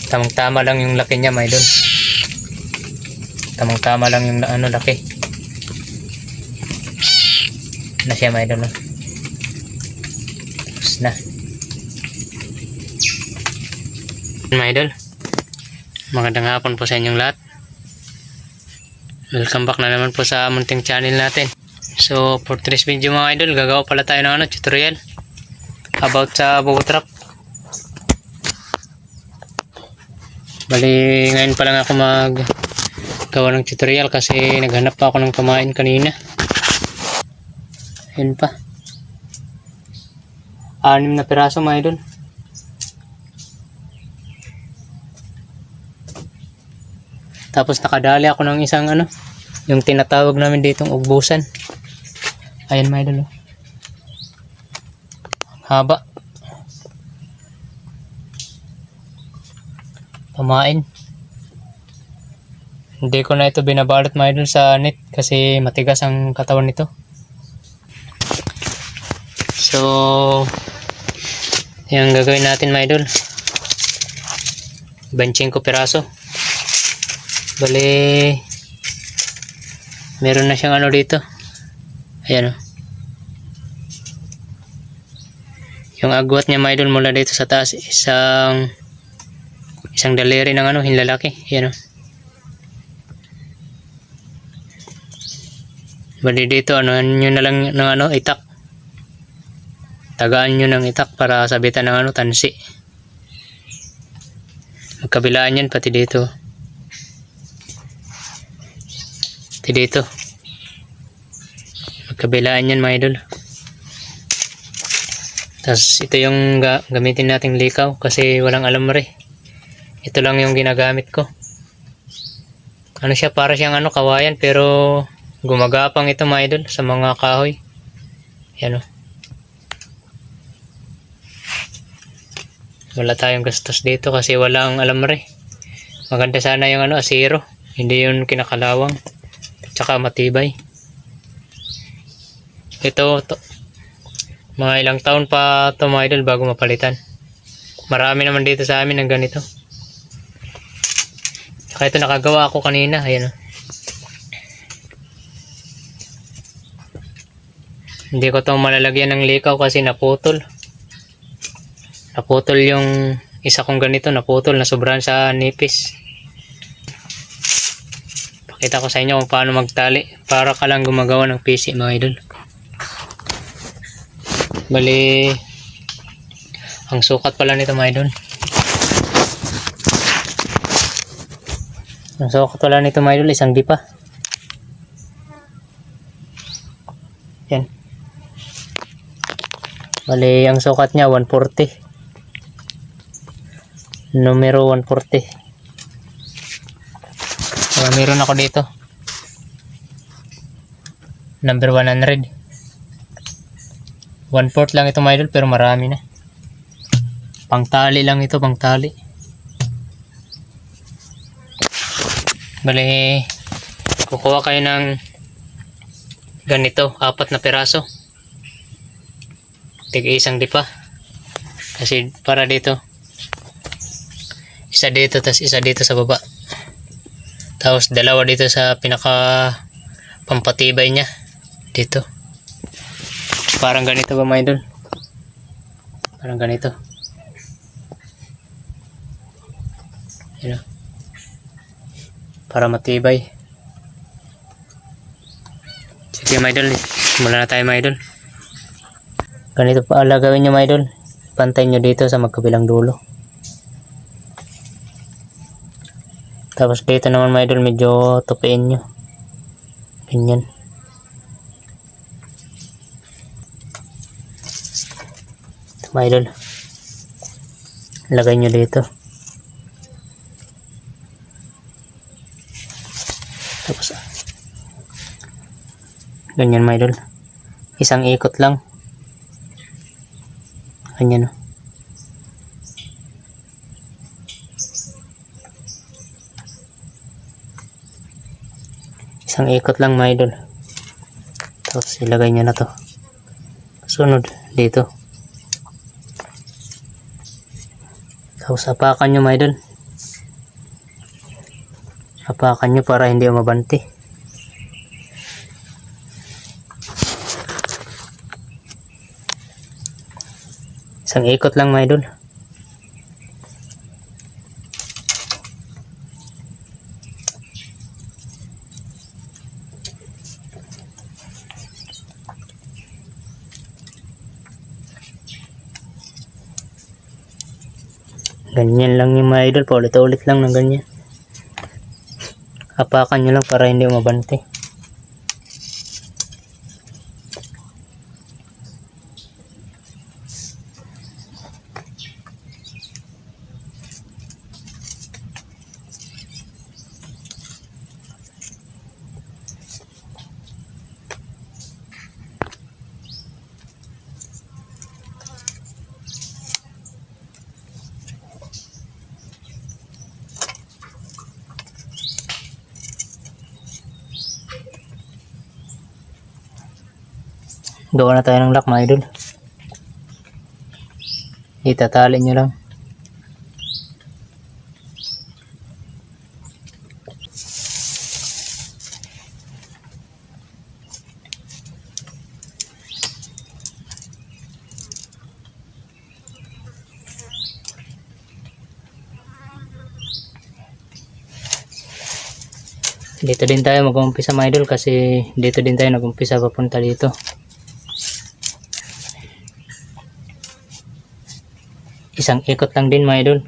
Tamang tama lang yung laki niya, mga idol. Tamang tama lang yung ano laki. Na siya, mga idol, no? Tapos na. Mga idol, magandang hapon po sa inyong lahat. Welcome back na naman po sa munting channel natin. So for today's video, mga idol, gagawa pala tayo ng tutorial about sa bobo trap. Bali ngayon pa lang ako maggawa ng tutorial kasi naghanap pa ako ng kumain kanina. Ayun pa, 6 na piraso, mga idol. Tapos nakadali ako ng isang yung tinatawag namin ditong ugbusan. Ayan, mga idol, oh. Haba. Pamain. Hindi ko na ito binabalot, mga idol, sa net kasi matigas ang katawan nito. So yung gagawin natin, mga idol, 25 piraso. Bali meron na siyang dito. Ayan, oh. Yung agwat niya, mga idol, mula dito sa taas isang daliri ng hinlalaki. Ayan, oh. Bali dito nyo na lang ng itak. Tagaan nyo ng itak para sabitan ng tansi. Magkabilaan yan pati dito. Dito magkabilaan yan, mga idol. Tapos ito yung gamitin nating likaw kasi walang alambre. Ito lang yung ginagamit ko. Siya, para siyang kawayan pero gumagapang ito, mga idol, sa mga kahoy. Yan, oh. Wala tayong gastos dito kasi walang alambre. Maganda sana yung asiro, hindi yun kinakalawang. Tsaka matibay. Ito mga ilang taon pa ito, mga idol, bago mapalitan. Marami naman dito sa amin ng ganito. Tsaka ito nakagawa ako kanina. Ayan, oh. Hindi ko ito malalagyan ng likaw kasi naputol. Naputol yung isa kong ganito. Naputol na sobrang sa nipis. Pakita ko sa inyo kung paano magtali para ka lang gumagawa ng PC, mga idol. Bali ang sukat pala nito, mga idol. Ang sukat pala nito, mga idol, isang dipa. Yan. Bali ang sukat niya 140. Numero 140. Meron ako dito number 100. 1/4 lang ito, mga idol, pero marami na. Pangtali lang ito, pangtali. Bali kukuha kayo ng ganito, 4 na piraso. Tig isang dipa. Kasi para dito, isa dito, tas isa dito sa baba. Tapos dalawa dito sa pinaka pampatibay niya dito. Parang ganito ba, mga idol? Parang ganito. Yan, para matibay. Sige, mga idol, simula na tayo, mga idol. Ganito pa gawin nyo, mga idol. Pantay nyo dito sa magkabilang dulo. Tapos dito naman, mga idol, medyo tupiin nyo. Ganyan. Ito, mga idol. Lagay nyo dito. Tapos ganyan, mga idol. Isang ikot lang. Ganyan, oh. Isang ikot lang, mga idol. Tapos ilagay nyo na to. Sunod dito. Tapos apakan nyo, mga idol. Hapakan nyo para hindi umabante. Isang ikot lang mga idol. Ganyan lang yung mga idol, paulit-ulit lang ng ganyan. Hapakan nyo lang para hindi umabante. Gawa na tayo ng lock mga idol. Itatali nyo lang. Dito din tayo mag-umpisa mga idol kasi dito din tayo nag-umpisa papunta dito. Isang ikot lang din mga idol.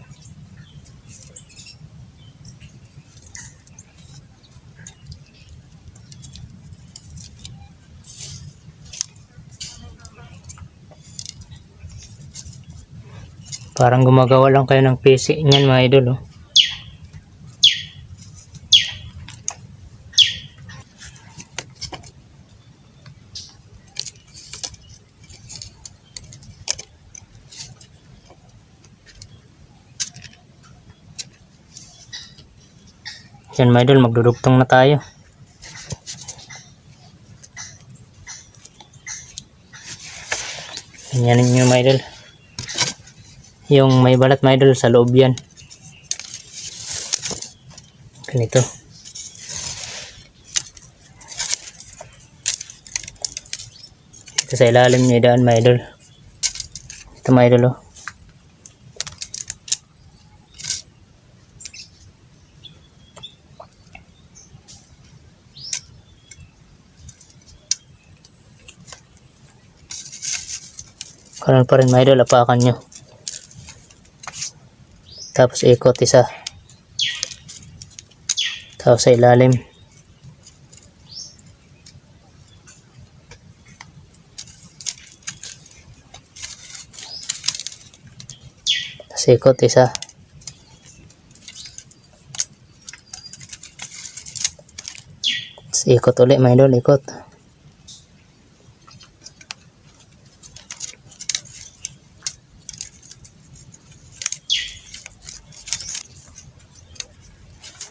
Parang gumagawa lang kayo ng PC niyan mga idol. Oh. Yan mga idol, magdudugtong na tayo. Ganyan nyo mga idol. Yung may balat mga idol sa loob yan. Ganito. Ito sa ilalim nyo idaan mga idol. Ito mga idol oh. Karoon pa rin mga idol, apakan nyo. Tapos ikot isa. Tapos sa ilalim. Tapos ikot isa. Tapos ikot ulit mga idol, ikot.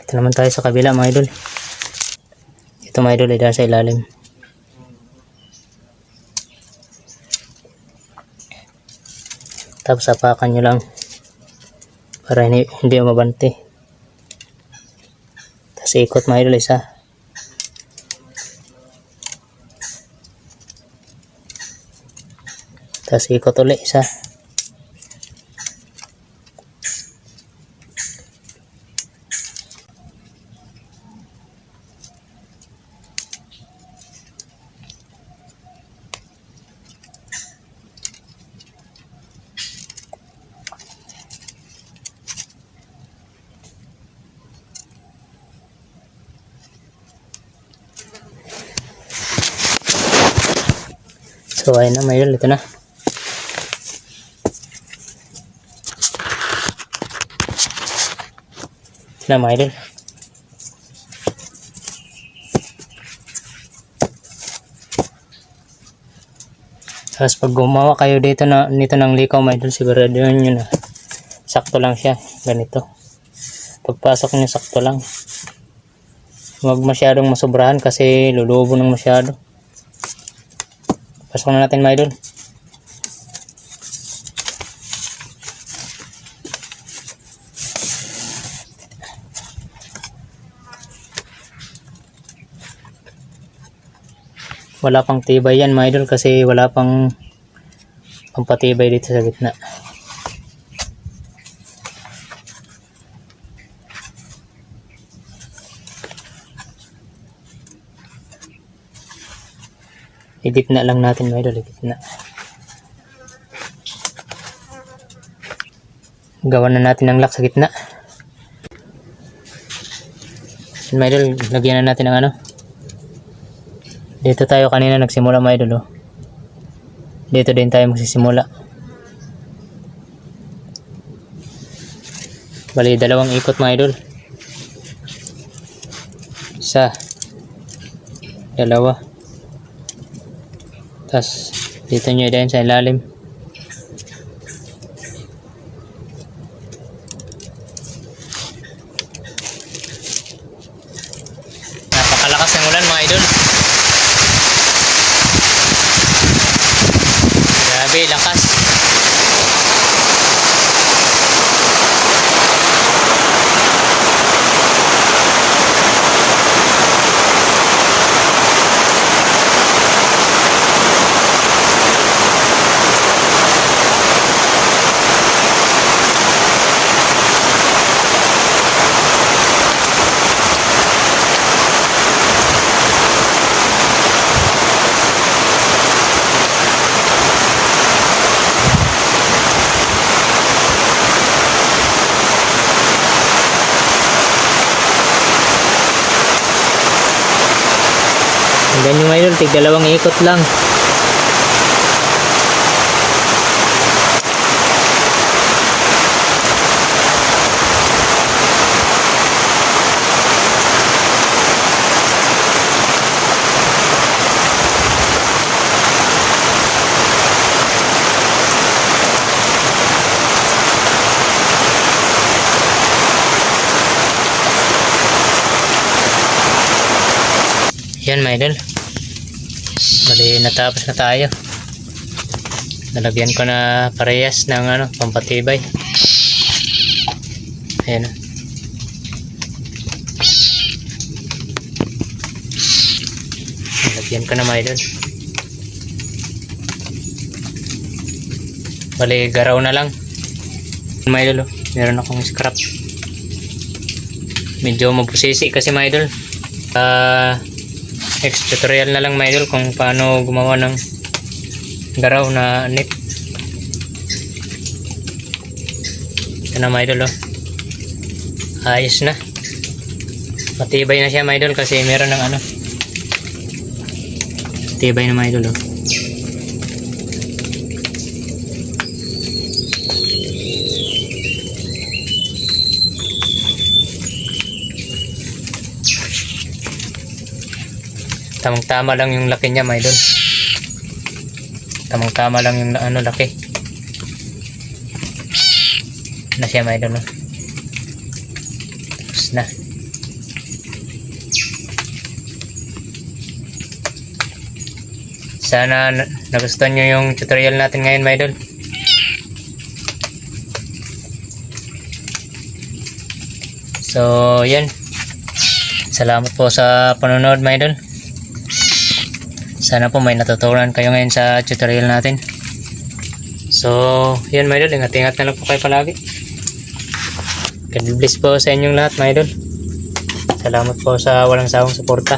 Ito naman tayo sa kabila mga idol. Ito mga idol ay dahil sa ilalim. Tapos apakan nyo lang para hindi umabante. Tapos ikot mga idol isa. Tapos ikot ulit isa. So ayun na mga idol, ito na. Ito na mga idol. Tapos pag gumawa kayo nito ng likaw mga idol, siguraduhin nyo na sakto lang siya, ganito. Pagpasok nyo sakto lang. Huwag masyadong masobrahan kasi lulubo ng masyado. Pasok na natin mga idol. Wala pang tibay yan mga idol kasi wala pang pampatibay dito sa gitna. I-gitna lang natin mga idol, i-gitna. Gawan na natin ng lock sa gitna. Mga idol, lagyan na natin ng ano. Dito tayo kanina nagsimula mga idol, oh. Dito din tayo magsisimula. Bali, dalawang ikot mga idol. Isa. Dalawa. Tapos, dito nyo din sa ilalim. Napakalakas ng ulan mga idol. Grabe, lakas. Hanggang yung idol, tig dalawang ikot lang. Yan mga idol. Bali, natapos na tayo. Nalagyan ko na parehas ng ano, pampatibay. Ayan. Nalagyan ko na mga idol. Bali, garaw na lang. Mga idol, oh, meron akong scrap. Medyo mabusisi kasi mga idol. Next tutorial na lang mga idol kung paano gumawa ng garaw na net. Ito na mga idol, oh. Ayos na. Matibay na siya mga idol kasi meron ng ano. Matibay na mga idol, oh. Tamang-tama lang yung laki niya mga idol. Tamang-tama lang yung ano, laki. Na siya mga idol, no? Tapos na. Sana nagustuhan nyo yung tutorial natin ngayon mga idol. So yan. Salamat po sa panonood mga idol. Sana po may natutunan kayo ngayon sa tutorial natin. So, yan mga idol. Ingat-ingat na lang po kayo palagi. God bless po sa inyong lahat mga idol. Salamat po sa walang sawang suporta.